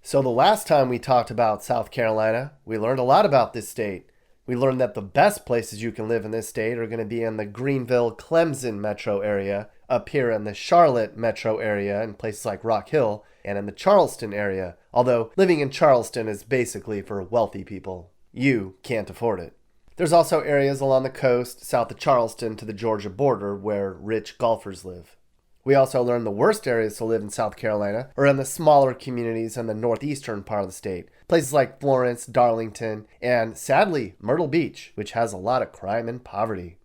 So the last time we talked about South Carolina, we learned a lot about this state. We learned that the best places you can live in this state are going to be in the Greenville-Clemson metro area, up here in the Charlotte metro area, in places like Rock Hill, and in the Charleston area, although living in Charleston is basically for wealthy people. You can't afford it. There's also areas along the coast south of Charleston to the Georgia border where rich golfers live. We also learned the worst areas to live in South Carolina are in the smaller communities in the northeastern part of the state. Places like Florence, Darlington, and sadly, Myrtle Beach, which has a lot of crime and poverty.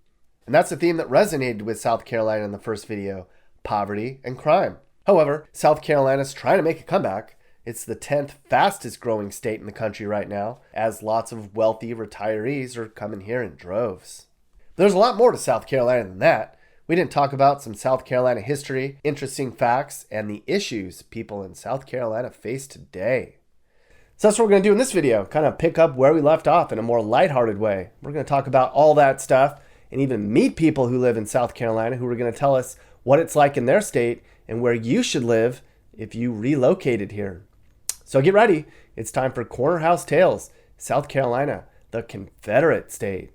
And that's the theme that resonated with South Carolina in the first video, poverty and crime. However, South Carolina's trying to make a comeback. It's the 10th fastest growing state in the country right now, as lots of wealthy retirees are coming here in droves. There's a lot more to South Carolina than that. We didn't talk about some South Carolina history, interesting facts, and the issues people in South Carolina face today. So that's what we're going to do in this video, kind of pick up where we left off in a more lighthearted way. We're going to talk about all that stuff and even meet people who live in South Carolina who are going to tell us what it's like in their state and where you should live if you relocated here. So get ready. It's time for Corner House Tales, South Carolina, the Confederate state.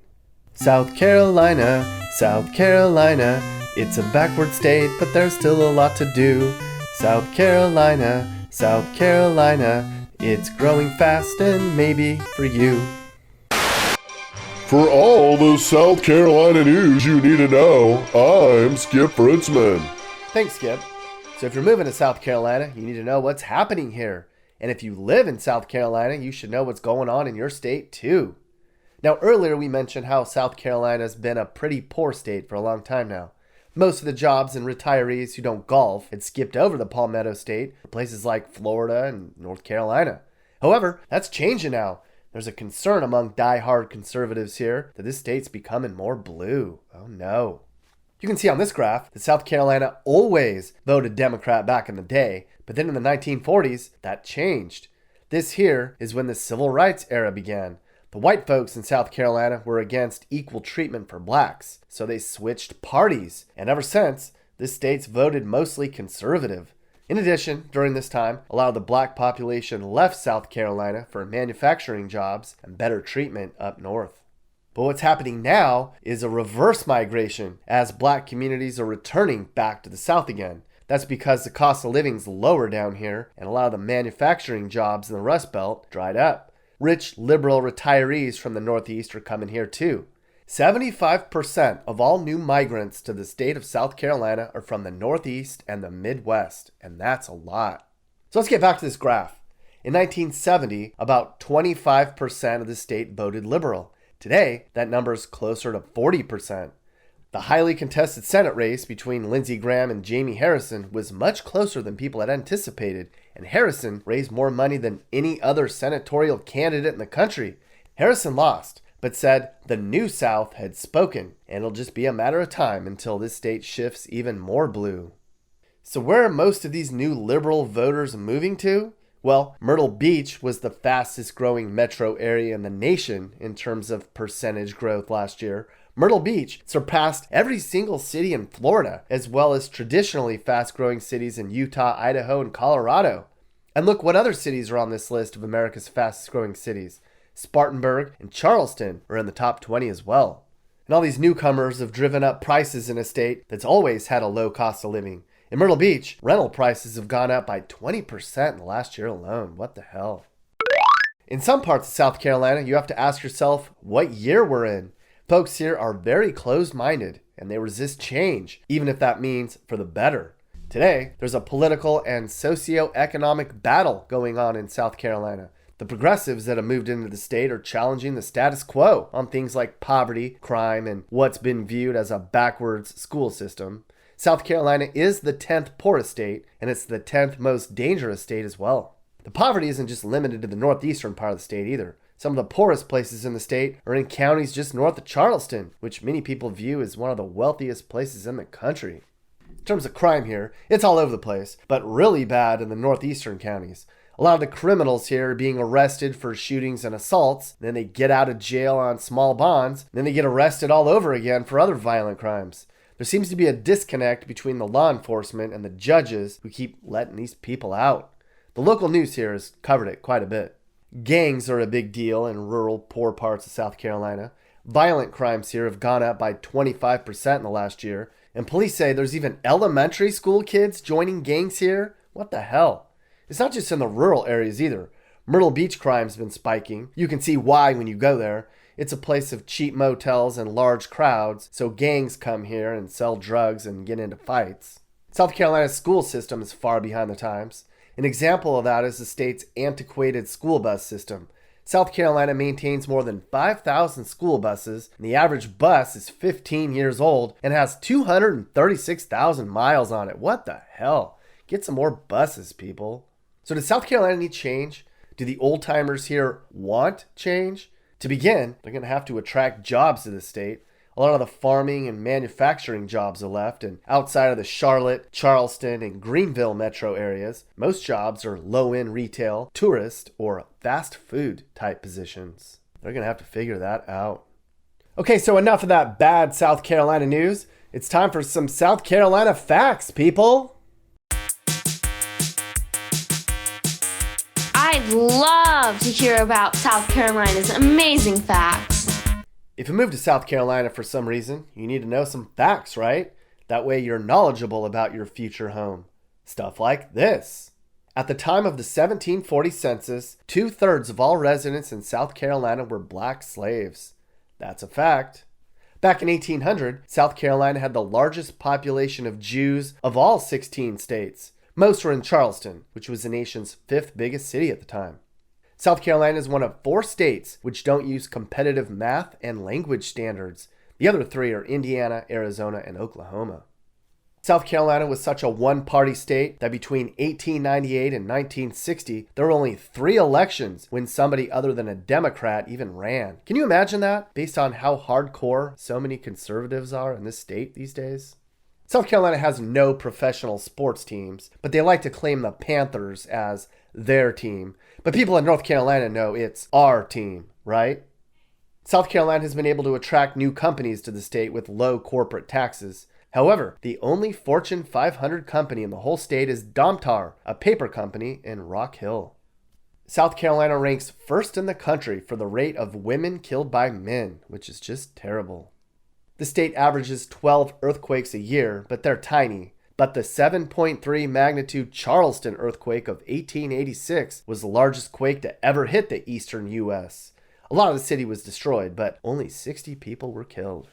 South Carolina, South Carolina, it's a backward state, but there's still a lot to do. South Carolina, South Carolina, it's growing fast and maybe for you. For all the South Carolina news you need to know, I'm Skip Fritzman. Thanks, Skip. So if you're moving to South Carolina, you need to know what's happening here. And if you live in South Carolina, you should know what's going on in your state too. Now, earlier we mentioned how South Carolina's been a pretty poor state for a long time now. Most of the jobs and retirees who don't golf had skipped over the Palmetto State for places like Florida and North Carolina. However, that's changing now. There's a concern among die-hard conservatives here that this state's becoming more blue. Oh no. You can see on this graph that South Carolina always voted Democrat back in the day, but then in the 1940s, that changed. This here is when the Civil Rights era began. The white folks in South Carolina were against equal treatment for blacks, so they switched parties, and ever since, this state's voted mostly conservative. In addition, during this time, a lot of the black population left South Carolina for manufacturing jobs and better treatment up north. But what's happening now is a reverse migration as black communities are returning back to the South again. That's because the cost of living's lower down here, and a lot of the manufacturing jobs in the Rust Belt dried up. Rich, liberal retirees from the Northeast are coming here too. 75% of all new migrants to the state of South Carolina are from the Northeast and the Midwest, and that's a lot. So let's get back to this graph. In 1970, about 25% of the state voted liberal. Today, that number is closer to 40%. The highly contested Senate race between Lindsey Graham and Jamie Harrison was much closer than people had anticipated, and Harrison raised more money than any other senatorial candidate in the country. Harrison lost, but said the new South had spoken, and it'll just be a matter of time until this state shifts even more blue. So where are most of these new liberal voters moving to? Well, Myrtle Beach was the fastest growing metro area in the nation in terms of percentage growth last year. Myrtle Beach surpassed every single city in Florida, as well as traditionally fast-growing cities in Utah, Idaho, and Colorado. And look what other cities are on this list of America's fastest-growing cities. Spartanburg and Charleston are in the top 20 as well. And all these newcomers have driven up prices in a state that's always had a low cost of living. In Myrtle Beach, rental prices have gone up by 20% in the last year alone. What the hell? In some parts of South Carolina, you have to ask yourself what year we're in. Folks here are very closed-minded, and they resist change, even if that means for the better. Today, there's a political and socio-economic battle going on in South Carolina. The progressives that have moved into the state are challenging the status quo on things like poverty, crime, and what's been viewed as a backwards school system. South Carolina is the 10th poorest state, and it's the 10th most dangerous state as well. The poverty isn't just limited to the northeastern part of the state either. Some of the poorest places in the state are in counties just north of Charleston, which many people view as one of the wealthiest places in the country. In terms of crime here, it's all over the place, but really bad in the northeastern counties. A lot of the criminals here are being arrested for shootings and assaults, then they get out of jail on small bonds, then they get arrested all over again for other violent crimes. There seems to be a disconnect between the law enforcement and the judges who keep letting these people out. The local news here has covered it quite a bit. Gangs are a big deal in rural, poor parts of South Carolina. Violent crimes here have gone up by 25% in the last year, and police say there's even elementary school kids joining gangs here. What the hell? It's not just in the rural areas either. Myrtle Beach crime's been spiking. You can see why when you go there. It's a place of cheap motels and large crowds, so gangs come here and sell drugs and get into fights. South Carolina's school system is far behind the times. An example of that is the state's antiquated school bus system. South Carolina maintains more than 5,000 school buses, and the average bus is 15 years old and has 236,000 miles on it. What the hell? Get some more buses, people. So does South Carolina need change? Do the old-timers here want change? To begin, they're going to have to attract jobs to the state. A lot of the farming and manufacturing jobs are left, and outside of the Charlotte, Charleston, and Greenville metro areas, most jobs are low-end retail, tourist, or fast food type positions. They're going to have to figure that out. Okay, so enough of that bad South Carolina news. It's time for some South Carolina facts, people. I'd love to hear about South Carolina's amazing facts. If you move to South Carolina for some reason, you need to know some facts, right? That way you're knowledgeable about your future home. Stuff like this. At the time of the 1740 census, 2/3 of all residents in South Carolina were black slaves. That's a fact. Back in 1800, South Carolina had the largest population of Jews of all 16 states. Most were in Charleston, which was the nation's 5th biggest city at the time. South Carolina is one of 4 states which don't use competitive math and language standards. The other 3 are Indiana, Arizona, and Oklahoma. South Carolina was such a one-party state that between 1898 and 1960, there were only 3 elections when somebody other than a Democrat even ran. Can you imagine that, based on how hardcore so many conservatives are in this state these days? South Carolina has no professional sports teams, but they like to claim the Panthers as their team. But people in North Carolina know it's our team, right? South Carolina has been able to attract new companies to the state with low corporate taxes. However, the only Fortune 500 company in the whole state is Domtar, a paper company in Rock Hill. South Carolina ranks first in the country for the rate of women killed by men, which is just terrible. The state averages 12 earthquakes a year, but they're tiny. But the 7.3 magnitude Charleston earthquake of 1886 was the largest quake to ever hit the eastern U.S. A lot of the city was destroyed, but only 60 people were killed.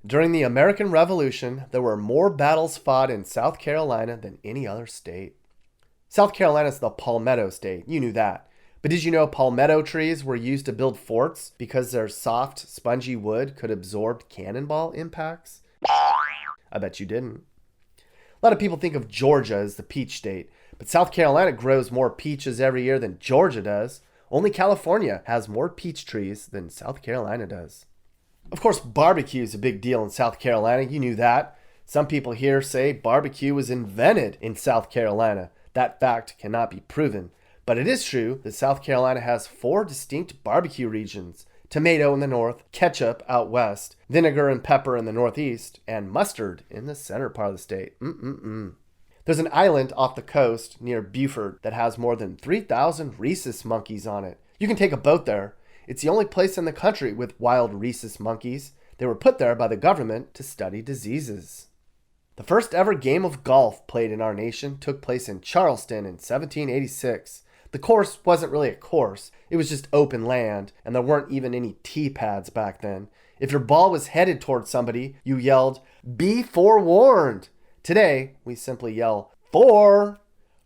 During the American Revolution, there were more battles fought in South Carolina than any other state. South Carolina is the palmetto state. You knew that. But did you know palmetto trees were used to build forts because their soft, spongy wood could absorb cannonball impacts? I bet you didn't. A lot of people think of Georgia as the peach state, but South Carolina grows more peaches every year than Georgia does. Only California has more peach trees than South Carolina does. Of course, barbecue is a big deal in South Carolina. You knew that. Some people here say barbecue was invented in South Carolina. That fact cannot be proven. But it is true that South Carolina has 4 distinct barbecue regions: tomato in the north, ketchup out west, vinegar and pepper in the northeast, and mustard in the center part of the state. There's an island off the coast near Beaufort that has more than 3,000 rhesus monkeys on it. You can take a boat there. It's the only place in the country with wild rhesus monkeys. They were put there by the government to study diseases. The first ever game of golf played in our nation took place in Charleston in 1786. The course wasn't really a course. It was just open land, and there weren't even any tee pads back then. If your ball was headed towards somebody, you yelled, "Be forewarned." Today, we simply yell, "Four."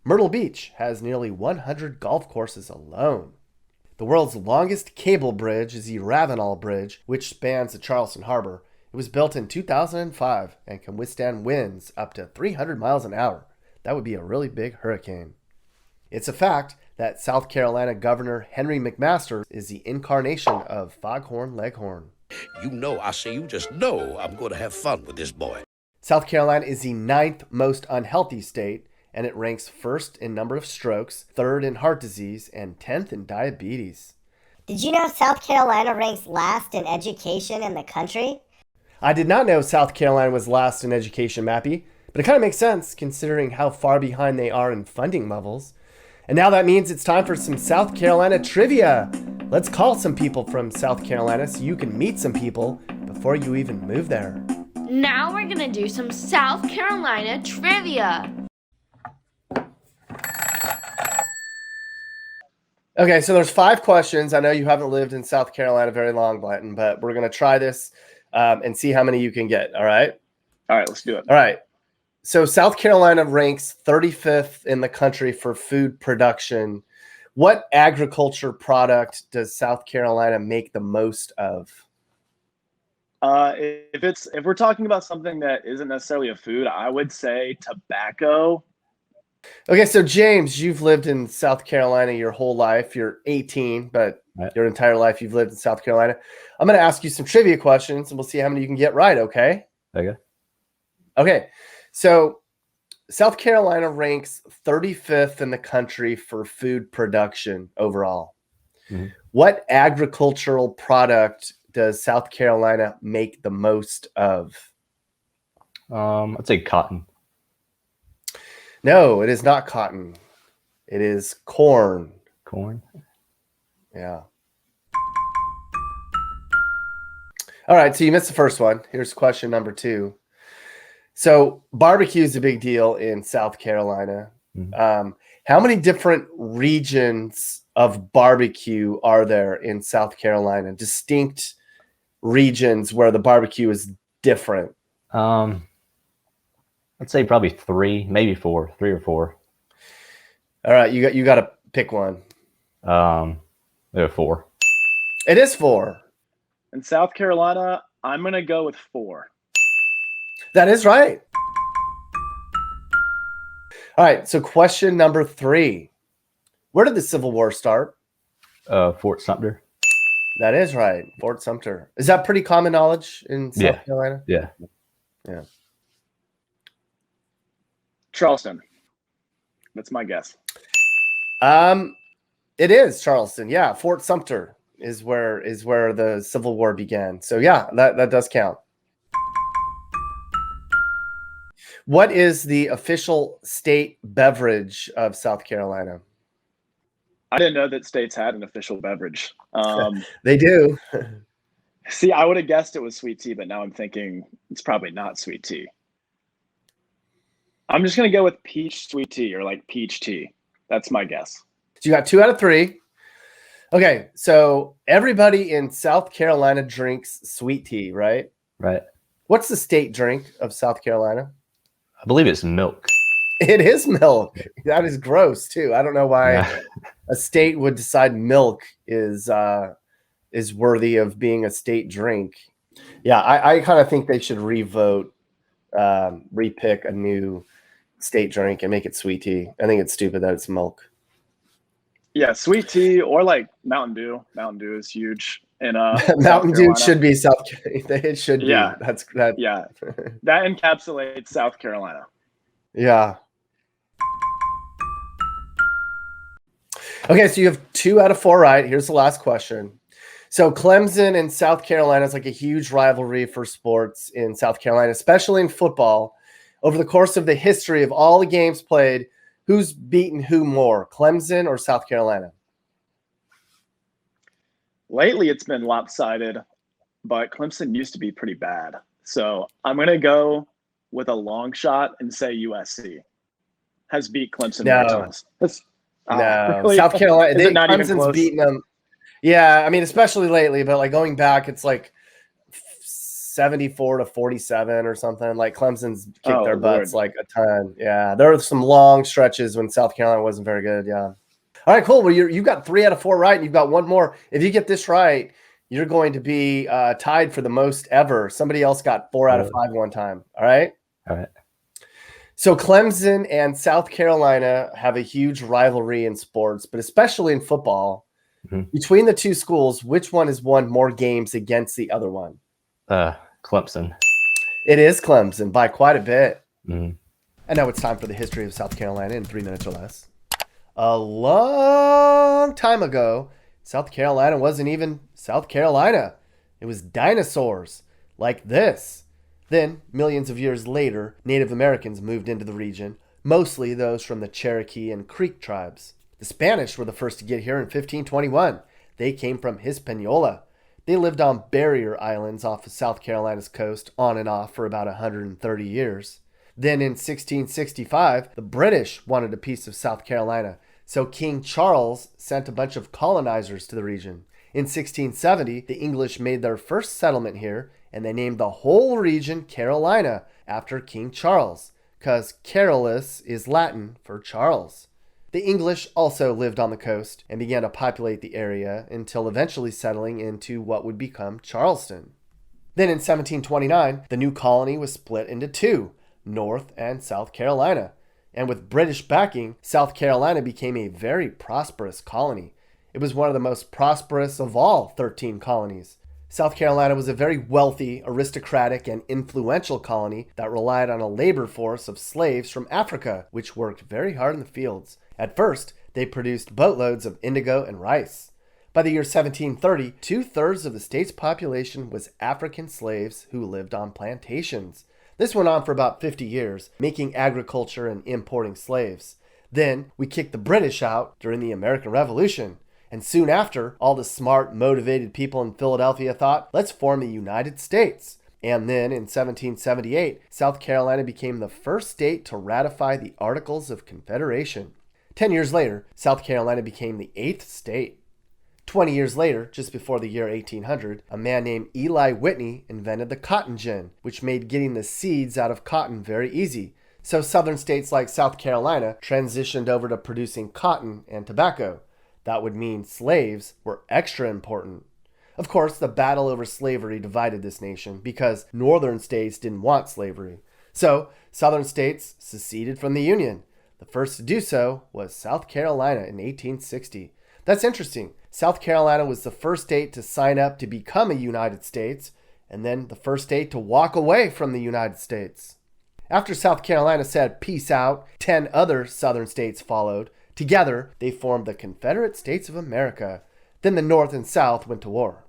Myrtle Beach has nearly 100 golf courses alone. The world's longest cable bridge is the Ravenel Bridge, which spans the Charleston Harbor. It was built in 2005 and can withstand winds up to 300 miles an hour. That would be a really big hurricane. It's a fact that South Carolina Governor Henry McMaster is the incarnation of Foghorn Leghorn. You know, you just know I'm going to have fun with this boy. South Carolina is the 9th most unhealthy state, and it ranks 1st in number of strokes, 3rd in heart disease, and 10th in diabetes. Did you know South Carolina ranks last in education in the country? I did not know South Carolina was last in education, Mappy, but it kind of makes sense considering how far behind they are in funding levels. And now that means it's time for some South Carolina trivia. Let's call some people from South Carolina so you can meet some people before you even move there. Now we're gonna do some South Carolina trivia. Okay, so there's 5 questions. I know you haven't lived in South Carolina very long, Blanton, but we're going to try this and see how many you can get, all right? All right, let's do it. All right. So South Carolina ranks 35th in the country for food production. What agriculture product does South Carolina make the most of? If we're talking about something that isn't necessarily a food, I would say tobacco. Okay, so James, you've lived in South Carolina your whole life. You're 18, but your entire life you've lived in South Carolina. I'm going to ask you some trivia questions, and we'll see how many you can get right, okay? Okay, so South Carolina ranks 35th in the country for food production overall. Mm-hmm. What agricultural product does South Carolina make the most of? I'd say cotton. No, it is not cotton. It is corn. Corn? Yeah. All right, so you missed the first one. Here's question number 2. So barbecue is a big deal in South Carolina. Mm-hmm. How many different regions of barbecue are there in South Carolina? Distinct regions where the barbecue is different. I'd say probably 3, maybe 4, 3 or 4. All right, you got to pick one. 4. It is 4. In South Carolina, I'm going to go with 4. That is right. All right, so question number 3. Where did the Civil War start? Fort Sumter. That is right, Fort Sumter. Is that pretty common knowledge in South Carolina? Yeah. Charleston. That's my guess. It is Charleston. Yeah, Fort Sumter is where the Civil War began. So yeah, that does count. What is the official state beverage of South Carolina? I didn't know that states had an official beverage. They do. See, I would have guessed it was sweet tea, but now I'm thinking it's probably not sweet tea. I'm just going to go with peach sweet tea or like peach tea. That's my guess. So you got 2 out of 3. Okay, so everybody in South Carolina drinks sweet tea, right? Right. What's the state drink of South Carolina? I believe it's milk. It is milk. That is gross too. I don't know why a state would decide milk is worthy of being a state drink. Yeah, I kind of think they should repick a new state drink and make it sweet tea. I think it's stupid that it's milk. Yeah, sweet tea or like Mountain Dew. Mountain Dew is huge. And Mountain Dew should be South Carolina. It should be. That's that. Yeah, that encapsulates South Carolina. Yeah. Okay, so you have 2 out of 4 right. Here's the last question. So Clemson and South Carolina is like a huge rivalry for sports in South Carolina, especially in football. Over the course of the history of all the games played, who's beaten who more, Clemson or South Carolina? Lately, it's been lopsided, but Clemson used to be pretty bad. So I'm going to go with a long shot and say USC has beat Clemson many times. No, really? South Carolina, Clemson's beaten them. Yeah, I mean, especially lately, but like going back, it's like 74-47 or something. Like Clemson's kicked their butts like a ton. Yeah, there were some long stretches when South Carolina wasn't very good. Yeah. All right, cool. Well, you got 3 out of 4 right, and you've got 1 more. If you get this right, you're going to be tied for the most ever. Somebody else got 4 out of 5 one time. All right. All right. So Clemson and South Carolina have a huge rivalry in sports, but especially in football. Mm-hmm. Between the 2 schools, which one has won more games against the other one? Clemson. It is Clemson by quite a bit. Mm-hmm. And now it's time for the history of South Carolina in 3 minutes or less. A long time ago, South Carolina wasn't even South Carolina. It was dinosaurs like this. Then, millions of years later, Native Americans moved into the region, mostly those from the Cherokee and Creek tribes. The Spanish were the first to get here in 1521. They came from Hispaniola. They lived on barrier islands off of South Carolina's coast on and off for about 130 years. Then in 1665, the British wanted a piece of South Carolina, so King Charles sent a bunch of colonizers to the region. In 1670, the English made their first settlement here, and they named the whole region Carolina after King Charles, because Carolus is Latin for Charles. The English also lived on the coast and began to populate the area until eventually settling into what would become Charleston. Then in 1729, the new colony was split into two, North and South Carolina. And with British backing, South Carolina became a very prosperous colony. It was one of the most prosperous of all 13 colonies. South Carolina was a very wealthy, aristocratic, and influential colony that relied on a labor force of slaves from Africa, which worked very hard in the fields. At first, they produced boatloads of indigo and rice. By the year 1730, 2/3 of the state's population was African slaves who lived on plantations. This went on for about 50 years, making agriculture and importing slaves. Then, we kicked the British out during the American Revolution. And soon after, all the smart, motivated people in Philadelphia thought, let's form a United States. And then in 1778, South Carolina became the first state to ratify the Articles of Confederation. 10 years later, South Carolina became the 8th state. 20 years later, just before the year 1800, a man named Eli Whitney invented the cotton gin, which made getting the seeds out of cotton very easy. So southern states like South Carolina transitioned over to producing cotton and tobacco. That would mean slaves were extra important. Of course, the battle over slavery divided this nation because northern states didn't want slavery. So, southern states seceded from the Union. The first to do so was South Carolina in 1860. That's interesting. South Carolina was the first state to sign up to become a United States, and then the first state to walk away from the United States. After South Carolina said peace out, 10 other southern states followed. Together, they formed the Confederate States of America. Then the North and South went to war.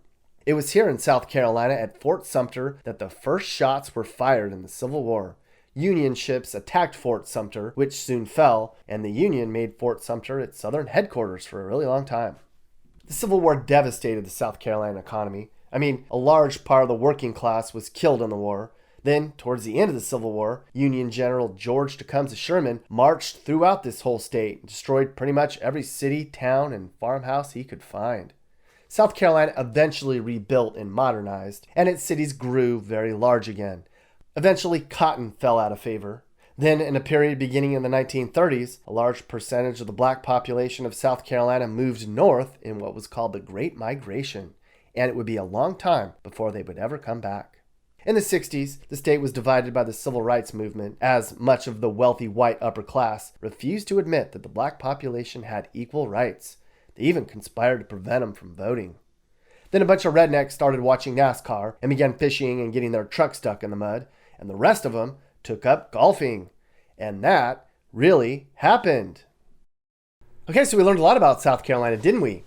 It was here in South Carolina at Fort Sumter that the first shots were fired in the Civil War. Union ships attacked Fort Sumter, which soon fell, and the Union made Fort Sumter its southern headquarters for a really long time. The Civil War devastated the South Carolina economy. A large part of the working class was killed in the war. Then, towards the end of the Civil War, Union General George Tecumseh Sherman marched throughout this whole state and destroyed pretty much every city, town, and farmhouse he could find. South Carolina eventually rebuilt and modernized, and its cities grew very large again. Eventually, cotton fell out of favor. Then, in a period beginning in the 1930s, a large percentage of the black population of South Carolina moved north in what was called the Great Migration, and it would be a long time before they would ever come back. In the 60s, the state was divided by the civil rights movement, as much of the wealthy white upper class refused to admit that the black population had equal rights. They even conspired to prevent them from voting. Then a bunch of rednecks started watching NASCAR and began fishing and getting their truck stuck in the mud, and the rest of them took up golfing. And that really happened. Okay, so we learned a lot about South Carolina, didn't we?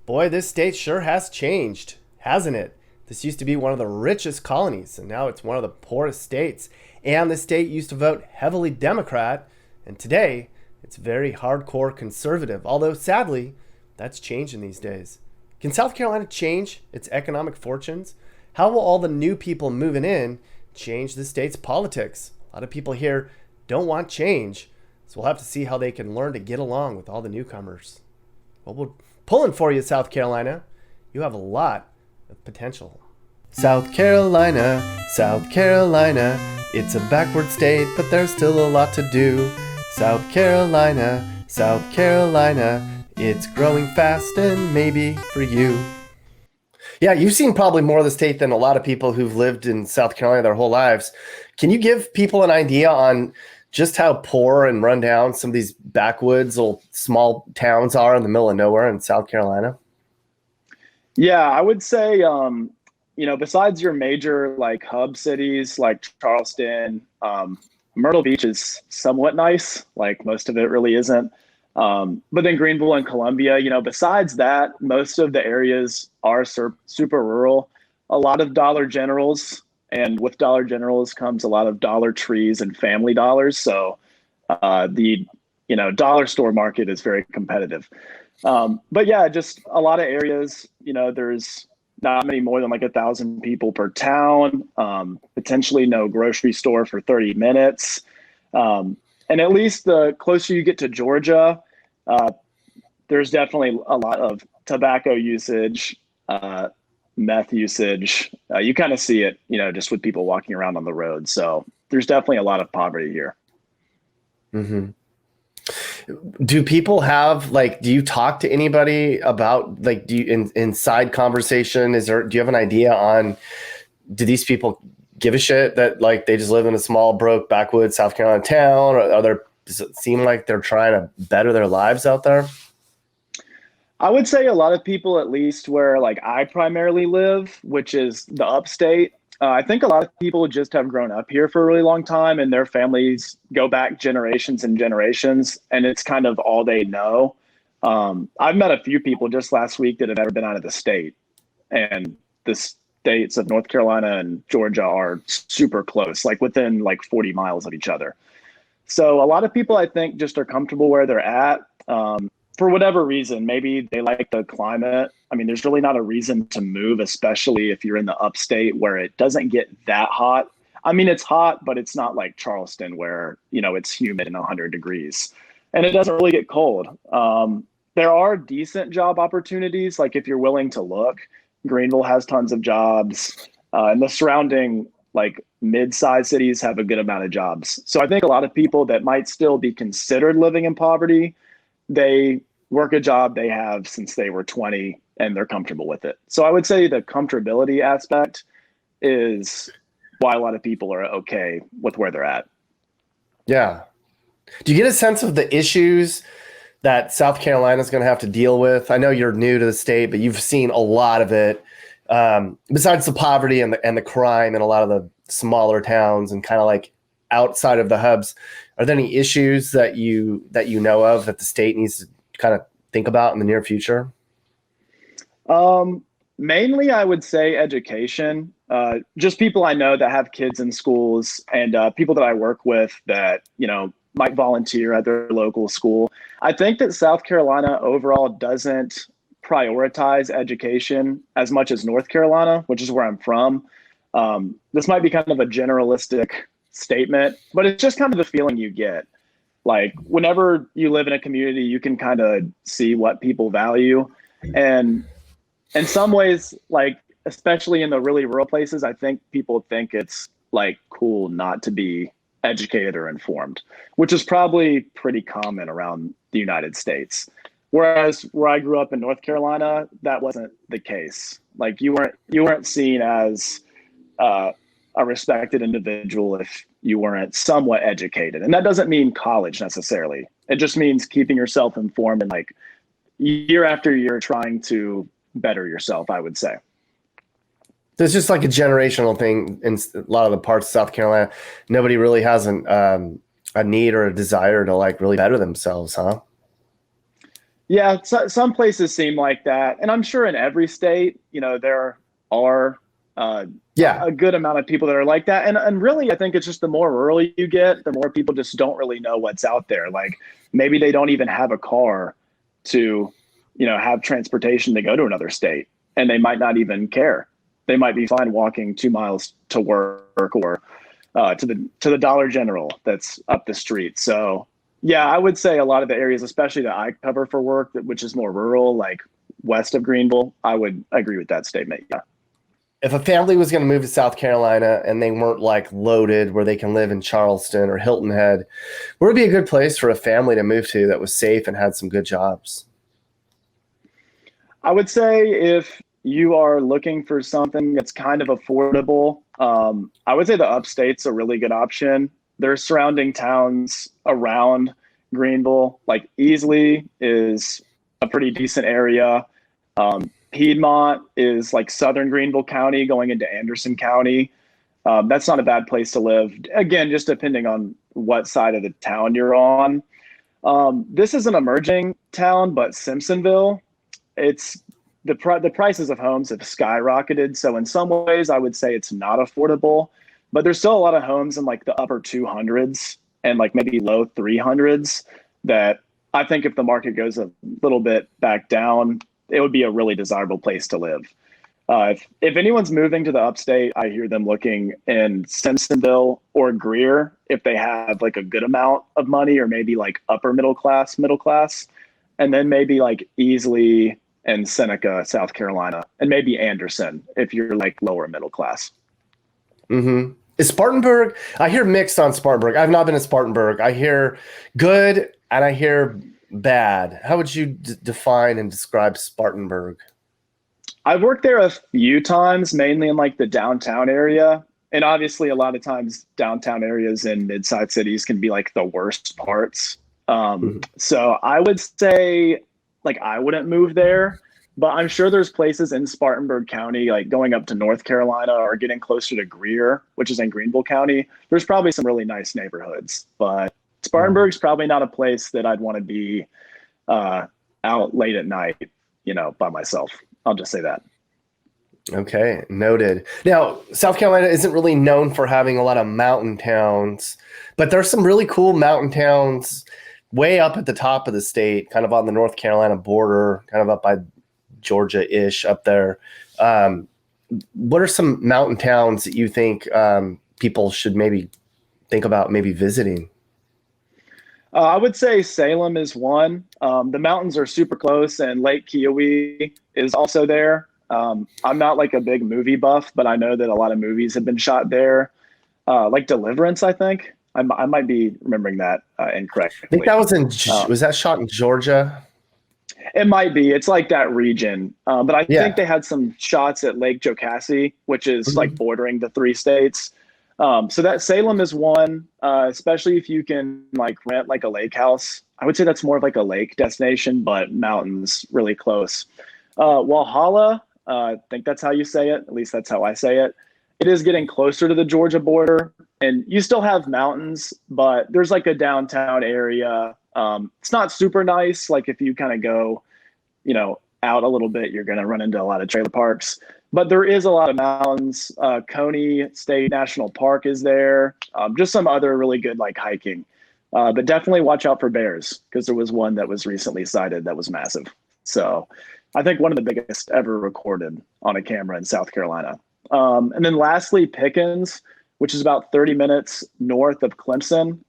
Boy, this state sure has changed, hasn't it? This used to be one of the richest colonies, and now it's one of the poorest states. And the state used to vote heavily Democrat, and today it's very hardcore conservative, although sadly, that's changing these days. Can South Carolina change its economic fortunes? How will all the new people moving in change the state's politics? A lot of people here don't want change, so we'll have to see how they can learn to get along with all the newcomers. Well, we're pulling for you, South Carolina. You have a lot of potential. South Carolina, South Carolina, it's a backward state, but there's still a lot to do. South Carolina, South Carolina, it's growing fast and maybe for you. Yeah, you've seen probably more of the state than a lot of people who've lived in South Carolina their whole lives. Can you give people an idea on just how poor and run down some of these backwoods little small towns are in the middle of nowhere in South Carolina? Yeah, I would say, besides your major like hub cities like Charleston, Myrtle Beach is somewhat nice. Like most of it really isn't. But then Greenville and Columbia, besides that, most of the areas are super rural. A lot of Dollar Generals, and with Dollar Generals comes a lot of Dollar Trees and Family Dollars. So the dollar store market is very competitive. But yeah, just a lot of areas, there's not many more than like 1,000 people per town, potentially no grocery store for 30 minutes. And at least the closer you get to Georgia, there's definitely a lot of tobacco usage, meth usage. You kind of see it, just with people walking around on the road. So there's definitely a lot of poverty here. Mm-hmm. Do people have do you talk to anybody about do you inside conversation? Do you have an idea on, do these people give a shit that they just live in a small, broke, backwoods South Carolina town? Or does it seem like they're trying to better their lives out there? I would say a lot of people, at least where I primarily live, which is the upstate. I think a lot of people just have grown up here for a really long time, and their families go back generations and generations, and it's kind of all they know. I've met a few people just last week that have never been out of the state, and the states of North Carolina and Georgia are super close, within 40 miles of each other. So a lot of people, I think, just are comfortable where they're at. For whatever reason, maybe they like the climate. I mean, there's really not a reason to move, especially if you're in the upstate where it doesn't get that hot. I mean, it's hot, but it's not like Charleston where, it's humid and 100 degrees. And it doesn't really get cold. There are decent job opportunities, if you're willing to look. Greenville has tons of jobs. And the surrounding, mid-sized cities have a good amount of jobs. So I think a lot of people that might still be considered living in poverty, they work a job they have since they were 20 and they're comfortable with it. So I would say the comfortability aspect is why a lot of people are okay with where they're at. Yeah. Do you get a sense of the issues that South Carolina is going to have to deal with? I know you're new to the state, but you've seen a lot of it. Besides the poverty and the crime in a lot of the smaller towns and kind of outside of the hubs, are there any issues that you know of that the state needs to kind of think about in the near future? Mainly, I would say education. Just people I know that have kids in schools, and people that I work with that might volunteer at their local school. I think that South Carolina overall doesn't prioritize education as much as North Carolina, which is where I'm from. This might be kind of a generalistic statement, but it's just kind of the feeling you get. Whenever you live in a community, you can kind of see what people value. And in some ways, especially in the really rural places, I think people think it's cool not to be educated or informed, which is probably pretty common around the United States. Whereas where I grew up in North Carolina, that wasn't the case. You weren't seen as a respected individual if you weren't somewhat educated. And that doesn't mean college necessarily. It just means keeping yourself informed and year after year trying to better yourself, I would say. There's just a generational thing in a lot of the parts of South Carolina. Nobody really has a need or a desire to really better themselves, huh? Yeah, some places seem like that. And I'm sure in every state, there are a good amount of people that are like that. And really, I think it's just the more rural you get, the more people just don't really know what's out there. Maybe they don't even have a car to, have transportation to go to another state, and they might not even care. They might be fine walking 2 miles to work or to the Dollar General that's up the street. So yeah, I would say a lot of the areas, especially that I cover for work, which is more rural, west of Greenville, I would agree with that statement. Yeah. If a family was going to move to South Carolina and they weren't loaded where they can live in Charleston or Hilton Head, where would be a good place for a family to move to that was safe and had some good jobs? I would say if you are looking for something that's kind of affordable, I would say the upstate's a really good option. There's surrounding towns around Greenville, Easley is a pretty decent area. Piedmont is southern Greenville County going into Anderson County. That's not a bad place to live. Again, just depending on what side of the town you're on. This is an emerging town, but Simpsonville, it's the prices of homes have skyrocketed. So in some ways, I would say it's not affordable, but there's still a lot of homes in the upper 200s and maybe low 300s. that I think if the market goes a little bit back down, it would be a really desirable place to live. If anyone's moving to the upstate, I hear them looking in Simpsonville or Greer if they have like a good amount of money, or maybe like upper middle class, and then maybe like Easley and Seneca, South Carolina, and maybe Anderson if you're like lower middle class. Mm-hmm. Is Spartanburg? I hear mixed on Spartanburg. I've not been in Spartanburg. I hear good and I hear bad. How would you define and describe Spartanburg? I've worked there a few times, mainly in like the downtown area. And obviously a lot of times downtown areas in mid-sized cities can be like the worst parts. So I would say like I wouldn't move there, but I'm sure there's places in Spartanburg County, like going up to North Carolina or getting closer to Greer, which is in Greenville County. There's probably some really nice neighborhoods, but Spartanburg's probably not a place that I'd want to be out late at night, by myself. I'll just say that. Okay, noted. Now, South Carolina isn't really known for having a lot of mountain towns, but there's some really cool mountain towns way up at the top of the state, kind of on the North Carolina border, kind of up by Georgia-ish up there. What are some mountain towns that you think people should maybe think about maybe visiting? I would say Salem is one. The mountains are super close, and Lake Kiowee is also there. I'm not like a big movie buff, but I know that a lot of movies have been shot there. Like Deliverance, I think. I might be remembering that incorrectly. I think that was was that shot in Georgia? It might be. It's like that region. But I think they had some shots at Lake Jocassee, which is like bordering the 3 states. So that Salem is one, especially if you can like rent like a lake house. I would say that's more of like a lake destination, but mountains really close. Walhalla, I think that's how you say it. At least that's how I say it. It is getting closer to the Georgia border, and you still have mountains, but there's like a downtown area. It's not super nice. Like if you kind of go, out a little bit, you're going to run into a lot of trailer parks. But there is a lot of mountains. Coney State National Park is there. Just some other really good like hiking. But definitely watch out for bears, because there was one that was recently sighted that was massive. So I think one of the biggest ever recorded on a camera in South Carolina. And then lastly, Pickens, which is about 30 minutes north of Clemson.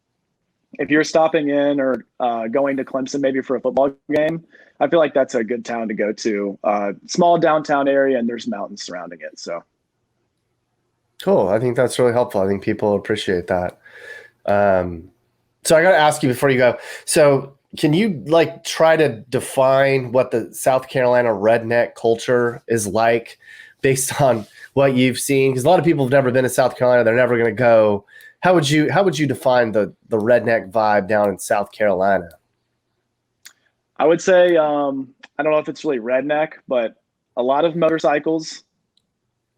If you're stopping in or going to Clemson maybe for a football game, I feel like that's a good town to go to. Small downtown area, and there's mountains surrounding it. So cool. I think that's really helpful. I think people appreciate that. So I got to ask you before you go. So can you like try to define what the South Carolina redneck culture is like based on what you've seen? Because a lot of people have never been to South Carolina. They're never going to go. How would you define the redneck vibe down in South Carolina? I would say, I don't know if it's really redneck, but a lot of motorcycles,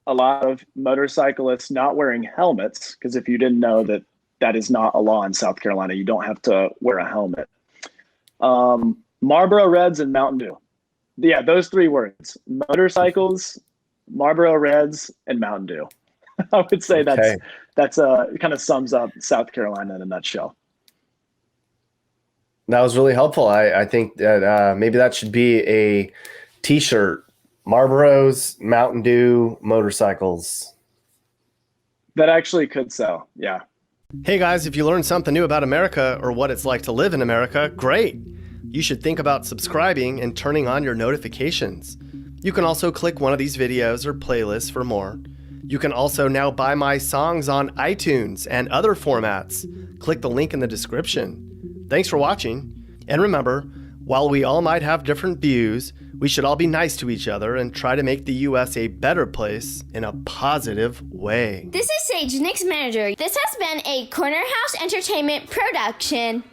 a lot of motorcyclists not wearing helmets, because if you didn't know that is not a law in South Carolina, you don't have to wear a helmet. Marlboro Reds and Mountain Dew. Yeah, those 3 words: motorcycles, Marlboro Reds, and Mountain Dew. I would say that's kind of sums up South Carolina in a nutshell. That was really helpful. I think that maybe that should be a t-shirt: Marlboros, Mountain Dew, motorcycles. That actually could sell. Yeah. Hey guys, if you learned something new about America or what it's like to live in America, great. You should think about subscribing and turning on your notifications. You can also click one of these videos or playlists for more. You can also now buy my songs on iTunes and other formats. Click the link in the description. Thanks for watching. And remember, while we all might have different views, we should all be nice to each other and try to make the U.S. a better place in a positive way. This is Sage, Nick's manager. This has been a Corner House Entertainment production.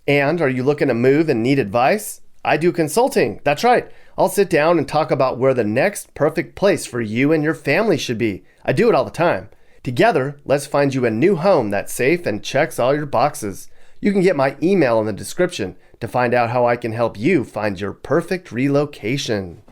And are you looking to move and need advice? I do consulting. That's right. I'll sit down and talk about where the next perfect place for you and your family should be. I do it all the time. Together, let's find you a new home that's safe and checks all your boxes. You can get my email in the description to find out how I can help you find your perfect relocation.